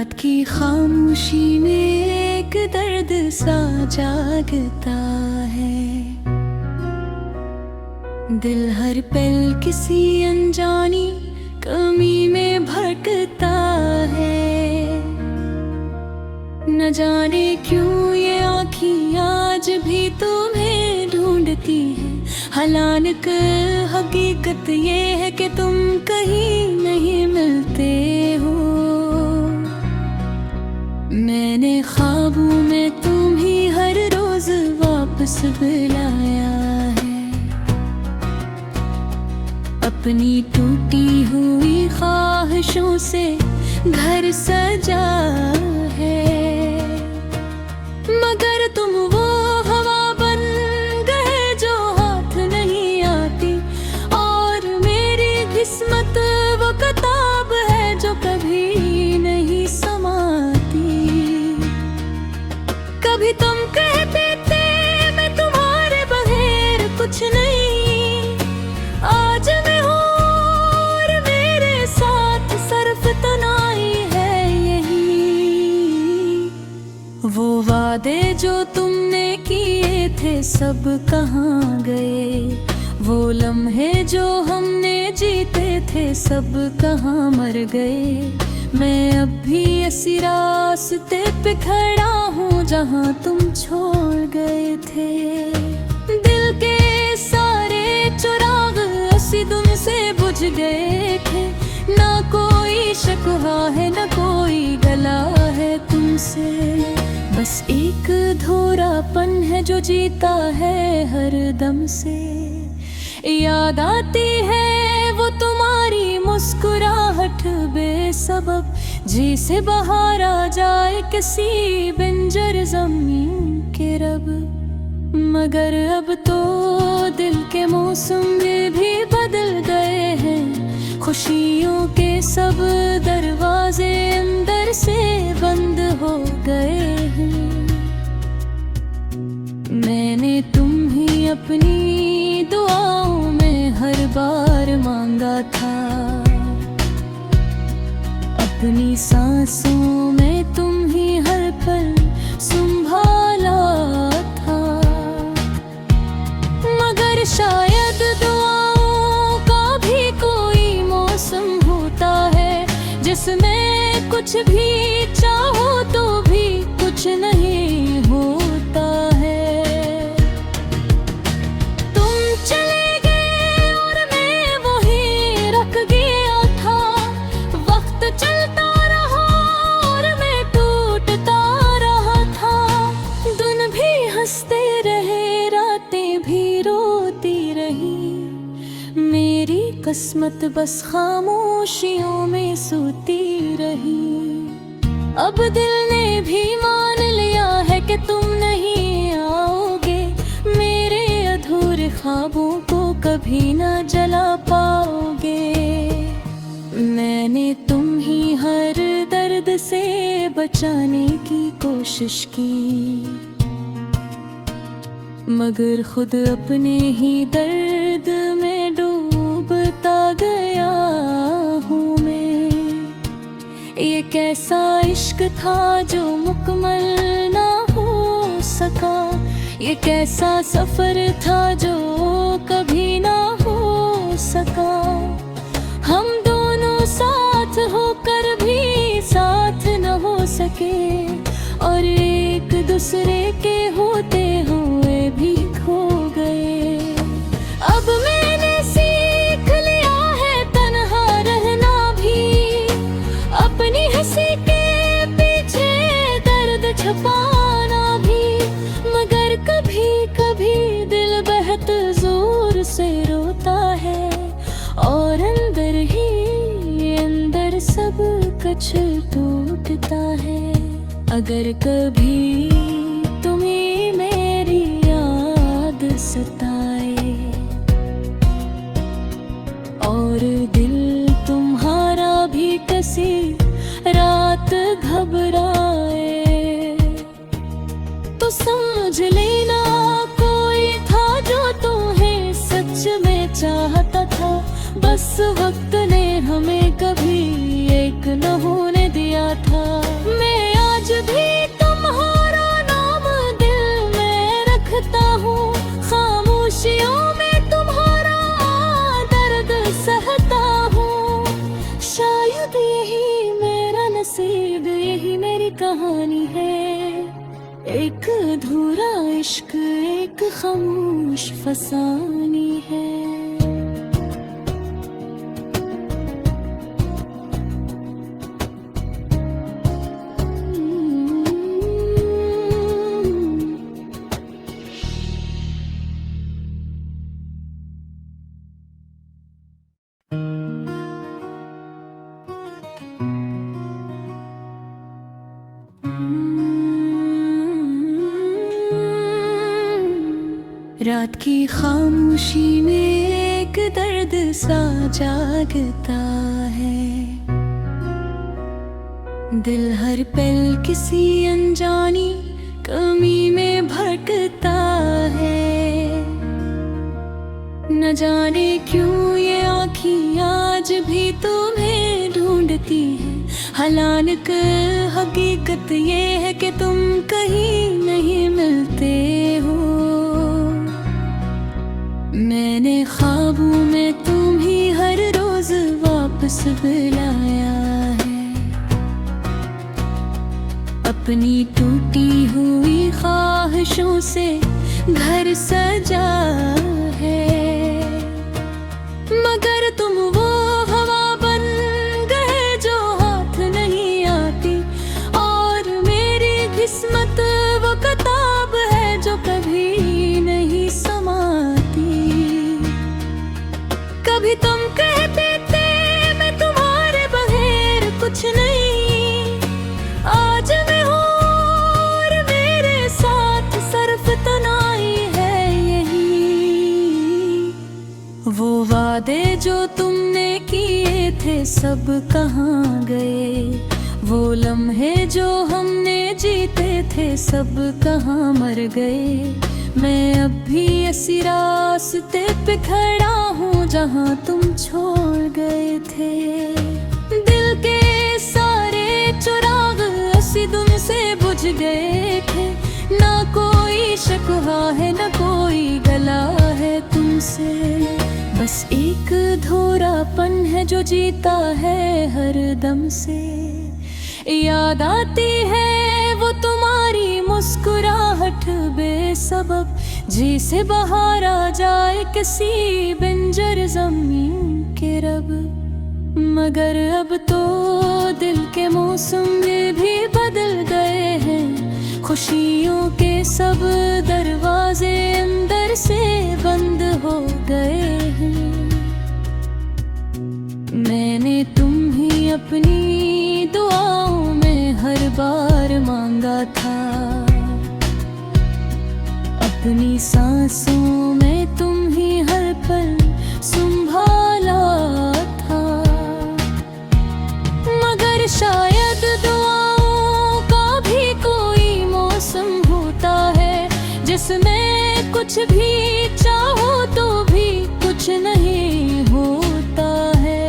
रात की खामोशी में एक दर्द सा जागता है। दिल हर पल किसी अनजानी कमी में भटकता है। न जाने क्यों ये आँखें आज भी तुम्हें ढूंढती है। हालांकि हकीकत ये है कि तुम कहीं नहीं मिलते हो। मैंने ख्वाबों में तुम्हें हर रोज वापस बुलाया है। अपनी टूटी हुई ख्वाहिशों से घर सजा है। मगर तुम वो हवा बन गए जो हाथ नहीं आती, और मेरी किस्मत वो किताब है जो कभी नहीं समाती। कभी तुम कहते थे मैं तुम्हारे बगैर कुछ नहीं, आज मैं हूँ और मेरे साथ सिर्फ तन्हाई है यही। वो वादे जो तुमने किए थे सब कहाँ गए? वो लम्हे जो हमने जीते थे सब कहाँ मर गए? मैं अब भी इसी रास्ते पे खड़ा हूँ जहाँ तुम छोड़ गए थे। दिल के सारे चिराग इसी धुन से बुझ गए थे। ना कोई शिकवा है ना कोई गला है तुमसे, बस एक अधूरापन है जो जीता है हर दम से। याद आती है वो तुम्हारी मुस्कुराहट बेसबब, जैसे बहार आ जाए किसी बंजर जमीन के रब। मगर अब तो दिल के मौसम भी बदल गए हैं। खुशियों के सब दरवाजे अंदर से बंद हो गए हैं। मैंने तुम्हें अपनी दुआओं में हर बार मांगा था। अपनी सांसों में तुम्हें हर पल संभाला था। मगर शायद दुआओं का भी कोई मौसम होता है, जिसमें कुछ भी चाहो तो भी कुछ नहीं होता है। तुम चले गए और मैं वहीं रख गया था। वक्त चलता रहा और मैं टूटता रहा था। दिन भी हंसते रहे, रातें भी रोती रही। मेरी किस्मत बस खामोशियों में सोती रही। अब दिल ने भी मान लिया है कि तुम नहीं आओगे। मेरे अधूरे ख्वाबों को कभी न जला पाओगे। मैंने तुम्हें हर दर्द से बचाने की कोशिश की, मगर खुद अपने ही दर्द में डूबता गया हूँ मैं। ये कैसा इश्क था जो मुकम्मल ना हो सका? ये कैसा सफर था जो कभी ना हो सका? हम दोनों साथ होकर भी साथ न हो सके, और एक दूसरे के होते हुए भी खो गए। अब मैंने सीख लिया है तन्हा रहना भी, अपनी हंसी के पीछे दर्द छुपाना भी। मगर कभी कभी दिल बहुत जोर से रोता है, और अंदर ही अंदर सब कुछ टूटता है। अगर कभी तुम्हें मेरी याद सताए, और दिल तुम्हारा भी किसी रात घबराए, तो समझ लेना कोई था जो तुम्हें सच में चाहता था। बस वक्त ने हमें कभी एक न होने दिया था। अधूरा इश्क एक खामोश फसानी है। रात की खामोशी में एक दर्द सा जागता है। दिल हर पल किसी अनजानी कमी में भटकता है। न जाने क्यों ये आँखें आज भी तुम्हें ढूंढती है। हालांकि हकीकत ये है कि तुम कहीं नहीं मिलते हो। मैंने ख्वाबों में तुम्हें हर रोज वापस बुलाया है। अपनी टूटी हुई ख्वाहिशों से घर सजा है। मगर तुम वो हवा बन गए जो हाथ नहीं आती, और मेरी किस्मत वो किताब है जो कभी नहीं समाती। कभी तुम कहते थे मैं तुम्हारे बगैर कुछ नहीं, आज मैं हूँ और मेरे साथ सिर्फ तन्हाई है यही। वो वादे जो तुमने किए थे सब कहाँ गए, वो लम्हे जो हमने जीते थे सब कहाँ मर गए। मैं अब भी इसी रास्ते पे खड़ा हूँ जहाँ तुम छोड़ गए थे। दिल के सारे चिराग इसी धुन से बुझ गए थे। ना कोई शिकवा है ना कोई गला है तुमसे, बस एक अधूरापन है जो जीता है हर दम से। याद आती है वो तुम्हारी मुस्कुराहट बेसबब, जैसे बहार आ जाए किसी बंजर जमीन के रब। मगर अब तो दिल के मौसम भी बदल गए हैं। खुशियों के सब दरवाजे अंदर से बंद हो गए हैं। मैंने तुम्हें अपनी दुआओं में हर बार मांगा था। अपनी सांसों में तुम्हें हर पल संभाला था। मगर शायद दुआओं का भी कोई मौसम होता है, जिसमें कुछ भी चाहो तो भी कुछ नहीं होता है।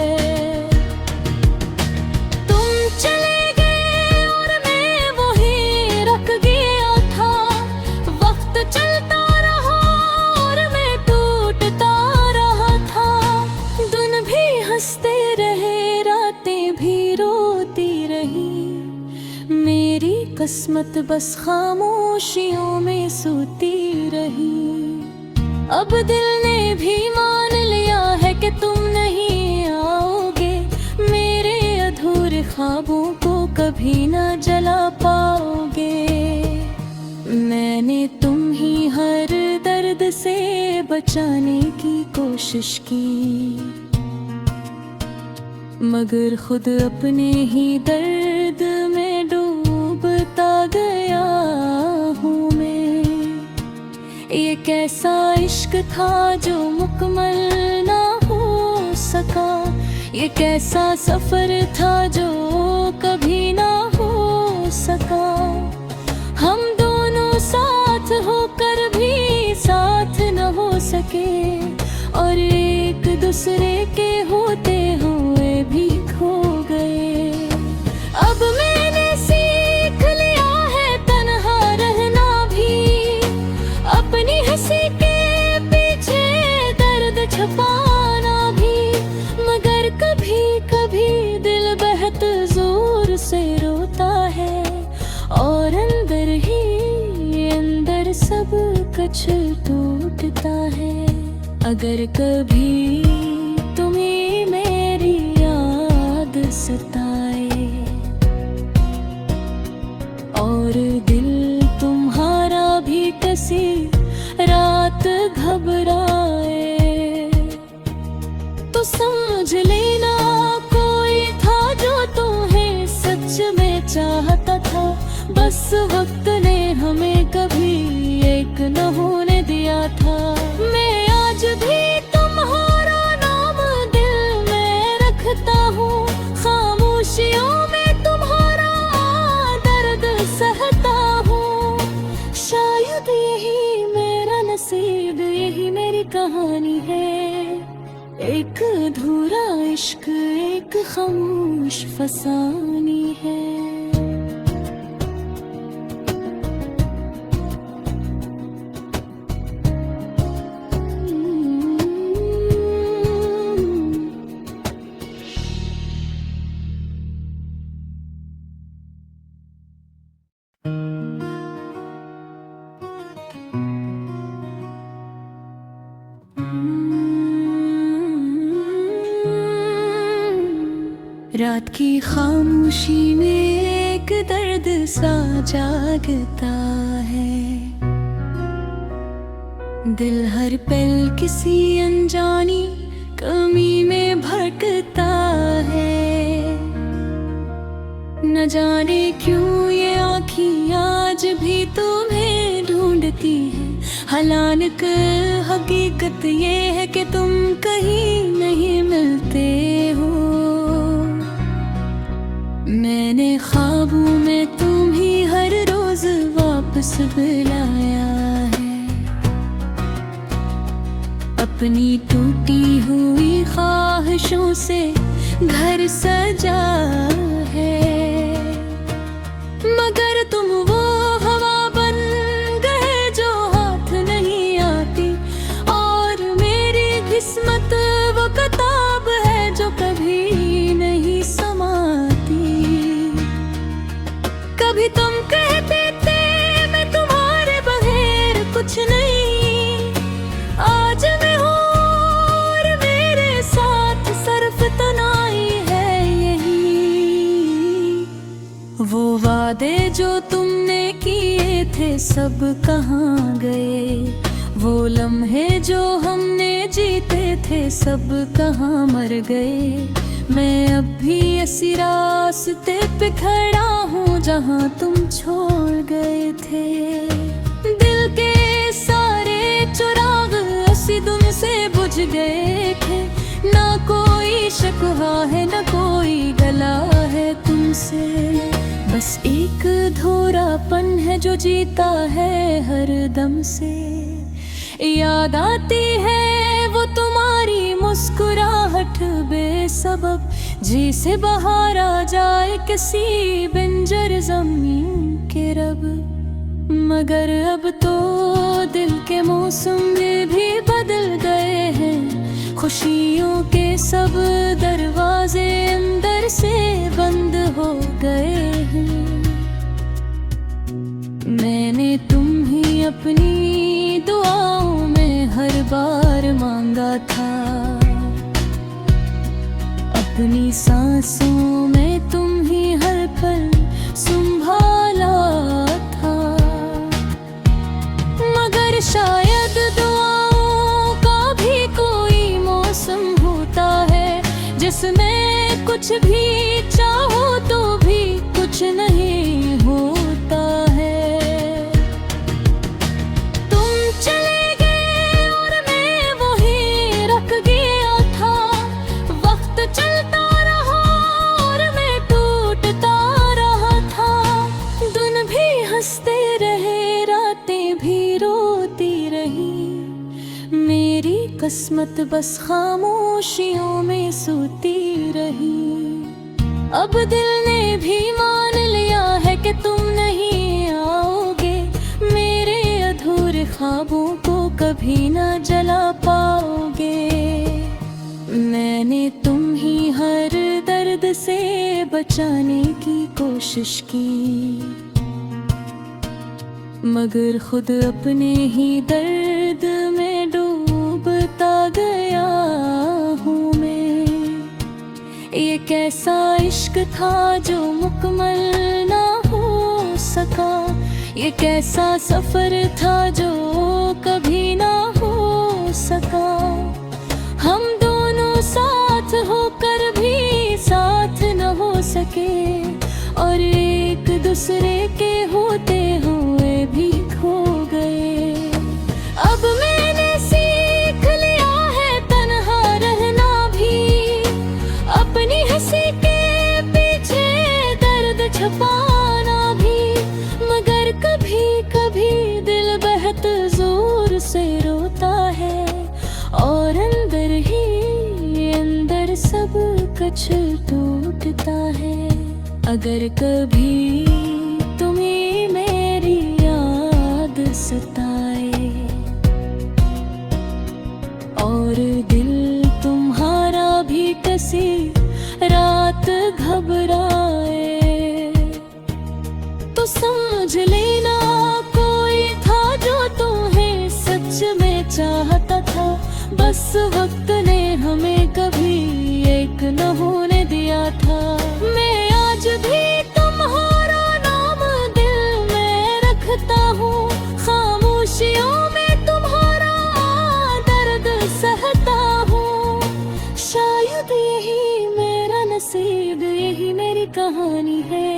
तुम चले गए और मैं वहीं रख गया था। वक्त चलता रहा और मैं टूटता रहा था। दिन भी हंसते रहे, रातें भी रोती रही। मेरी किस्मत बस खामोशियों में सोती रही। अब दिल ने भी मान लिया है कि तुम नहीं आओगे। मेरे अधूरे ख्वाबों को कभी ना जला पाओगे। मैंने तुम्हें हर दर्द से बचाने की कोशिश की, मगर खुद अपने ही दर्द में डूबता गया हूँ मैं। ये कैसा इश्क था जो मुकम्मल ना हो सका। ये कैसा सफर था जो कभी ना हो सका। हम दोनों साथ होकर भी साथ न हो सके, और एक दूसरे के होते हुए भी खो गए। अब मैंने सीख लिया है तन्हा रहना भी, अपनी हंसी के पीछे दर्द छुपाना भी। मगर कभी कभी दिल बहुत जोर से रोता है, और अंदर ही अंदर पर सब कुछ टूटता है। अगर कभी तुम्हें मेरी याद सताए और दिल तुम्हारा भी किसी रात घबराए, तो समझ लेना कोई था जो तुम्हें सच में चाहता था। बस वक्त ने हमें कभी एक न होने दिया था। मैं आज भी तुम्हारा नाम दिल में रखता हूँ, खामोशियों में तुम्हारा दर्द सहता हूँ। शायद यही मेरा नसीब, यही मेरी कहानी है। एक अधूरा इश्क, एक खामोश फसानी है। रात की खामोशी में एक दर्द सा जागता है। दिल हर पल किसी अनजानी कमी में भटकता है। न जाने क्यों ये आँखें आज भी तुम्हें ढूंढती हैं। हालांकि हकीकत ये है कि तुम कहीं नहीं मिलते हो। मैंने ख्वाबों में तुम्हें हर रोज वापस बुलाया है। अपनी टूटी हुई ख्वाहिशों से घर सजा है, मगर तुम वो हवा बन गए जो हाथ नहीं आती। और मेरी किस्मत वो किताब है जो कभी नहीं समाती। कभी तुम कहते थे मैं तुम्हारे बगैर कुछ नहीं, आज मैं हूँ और मेरे साथ सिर्फ तन्हाई है यही। वो वादे जो तुमने किए थे सब कहाँ गए? वो लम्हे जो हमने जीते थे सब कहाँ मर गए? मैं अब भी इसी रास्ते पे खड़ा हूँ जहाँ तुम छोड़ गए थे। दिल के सारे चिराग उसी धुन से बुझ गए थे। ना कोई शिकवा है ना कोई गला है तुमसे, बस एक अधूरापन है जो जीता है हर दम से। याद आती है वो तुम्हारी मुस्कुराहट बेसबब, जैसे बाहर आ जाए किसी बंजर जमीन के रब। मगर अब तो दिल के मौसम भी बदल गए हैं। खुशियों के सब दरवाजे अंदर से बंद हो गए हैं। मैंने तुम्हें अपनी दुआओं में हर बार मांगा था। अपनी सांसों में तुम ही हर पल संभाला था। मगर शायद दुआओं का भी कोई मौसम होता है, जिसमें कुछ भी चाहो तो भी कुछ नहीं होता है। तुम चले गए और मैं वहीं रख गया था। वक्त चलता रहा और मैं टूटता रहा था। दिन भी हंसते रहे, रातें भी रोती रही। मेरी किस्मत बस खामोशियों में सोती रही। अब दिल ने भी मान लिया है कि तुम नहीं आओगे। मेरे अधूरे ख्वाबों को कभी ना जला पाओगे। मैंने तुम ही हर दर्द से बचाने की कोशिश की, मगर खुद अपने ही दर्द में डूबता गया हूँ मैं। ये कैसा इश्क था जो मुकम्मल ना हो सका, ये कैसा सफर था जो कभी ना हो सका। हम दोनों साथ होकर भी साथ न हो सके, और एक दूसरे के होते हुए भी खो गए। अब मैंने सीख लिया है तन्हा रहना भी, अपनी हंसी के पीछे दर्द छुपाना भी। मगर कभी कभी दिल बहुत जोर से रोता है, और अंदर ही अंदर सब कुछ टूटता है। अगर कभी तुम्हें मेरी याद सताए, और दिल तुम्हारा भी किसी रात घबराए, तो समझ लेना कोई था जो तुम्हें सच में चाहता था। बस वक्त ने हमें कभी एक न होने दिया था। मैं आज भी तुम्हारा नाम दिल में रखता हूँ, खामोशियों में तुम्हारा दर्द सहता हूँ। शायद यही मेरा नसीब, यही मेरी कहानी है।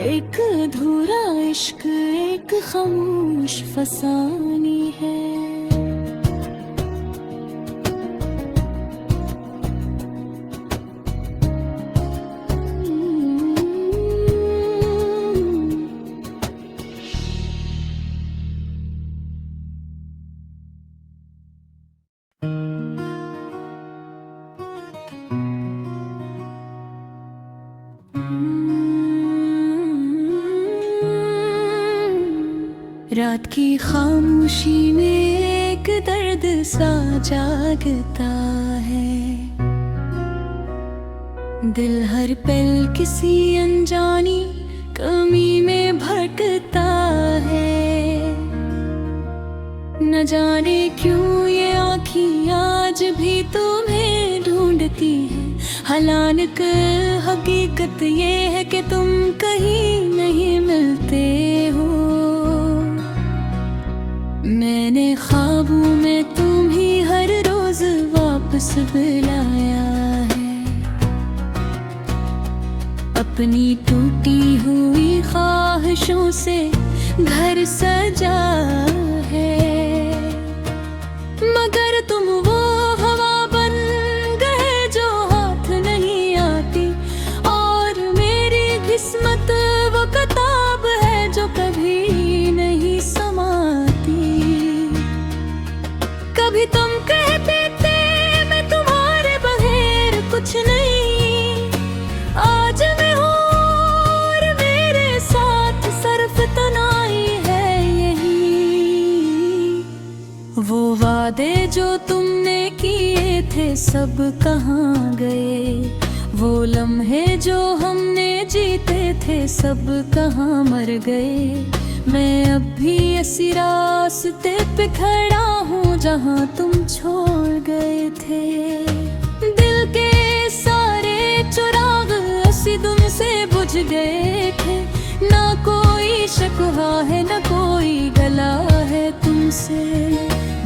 एक अधूरा इश्क, एक खामोश फसानी है। रात की खामोशी में एक दर्द सा जागता है। दिल हर पल किसी अनजानी कमी में भटकता है। न जाने क्यों ये आँखें आज भी तुम्हें ढूंढती है। हालांकि हकीकत ये है कि तुम कहीं नहीं मिलते हो। मैंने ख्वाबों में तुम्हें हर रोज वापस बुलाया है। अपनी टूटी हुई ख्वाहिशों से घर सजा है। मगर तुम वो हवा बन गए जो हाथ नहीं आती, और मेरी किस्मत वो किताब है जो कभी नहीं समाती। कभी तुम कहते थे मैं तुम्हारे बगैर कुछ नहीं, आज मैं हूँ और मेरे साथ सिर्फ तन्हाई है यही। वो वादे जो तुमने किए थे सब कहाँ गए, वो लम्हे जो हमने जीते थे सब कहाँ मर गए। मैं अब भी इसी रास्ते पे खड़ा हूँ जहाँ तुम छोड़ गए थे। दिल के सारे चिराग इसी धुन से बुझ गए थे। ना कोई शिकवा है ना कोई गला है तुमसे,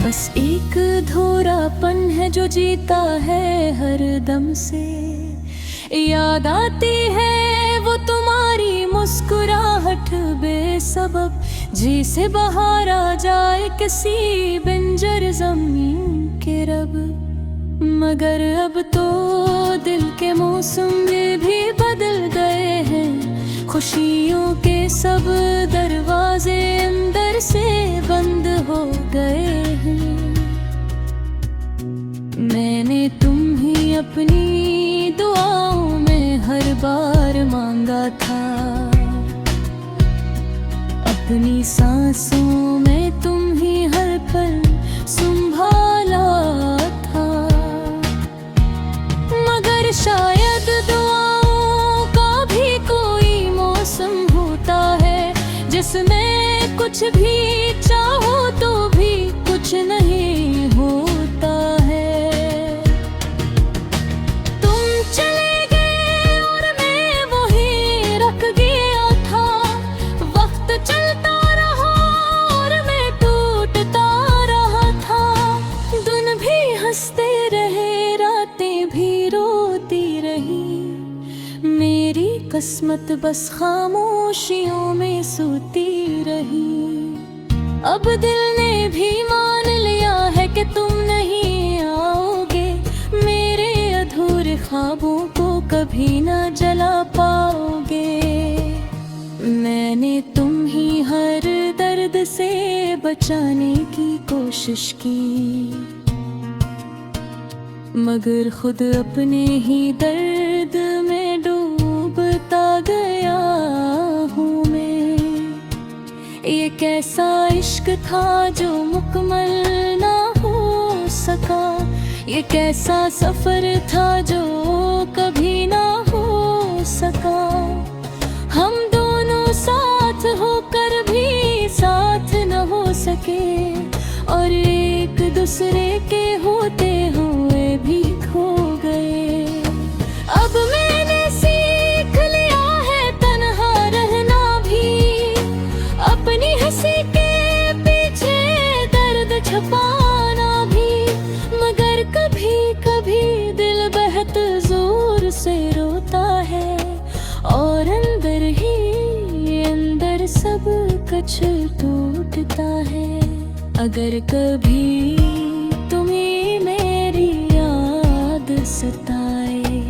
बस एक अधूरापन है जो जीता है हर दम से। याद आती है वो तुम्हारी मुस्कुराहट बेसबब, जैसे बहार आ जाए किसी बंजर जमीन के रब। मगर अब तो दिल के मौसम भी बदल गए हैं। खुशियों के सब दरवाजे अंदर से बंद हो गए हैं। मैंने तुम्हें अपनी दुआओं में हर बार मांगा था। अपनी सांसों में तुम ही हर पल संभाला था। मगर शायद दुआओं का भी कोई मौसम होता है जिसमें कुछ किस्मत बस खामोशियों में सोती रही। अब दिल ने भी मान लिया है कि तुम नहीं आओगे, मेरे अधूरे ख्वाबों को कभी न जला पाओगे। मैंने तुम ही हर दर्द से बचाने की कोशिश की, मगर खुद अपने ही दर्द में डूबता गया हूँ मैं। ये कैसा इश्क था जो मुकम्मल ना हो सका, ये कैसा सफर था जो कभी ना हो सका। हम दोनों साथ होकर भी साथ न हो सके, और एक दूसरे के होते हुए भी खो गए। अब मैंने सीख लिया है तन्हा रहना भी, अपनी हंसी के पीछे दर्द छुपाना भी। मगर कभी कभी दिल बहुत जोर से रोता है, और अंदर ही अंदर सब कुछ टूटता है। अगर कभी तुम्हें मेरी याद सताए,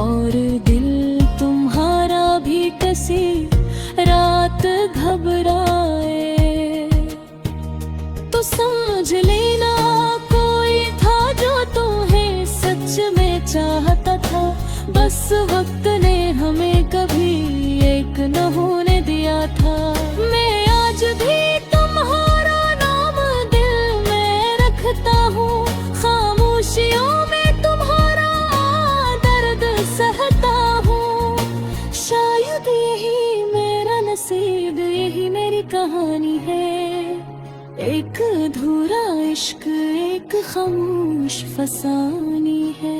और दिल तुम्हारा भी किसी रात घबराए, तो समझ लेना कोई था जो तुम्हें सच में चाहता था। बस वक्त ने हमें कभी एक न होने दिया था। मैं आज भी तुम्हारा नाम दिल में रखता हूँ, खामोशियों में तुम्हारा दर्द सहता हूँ। शायद यही मेरा नसीब, यही मेरी कहानी है। एक अधूरा इश्क, एक खामोश फसानी है।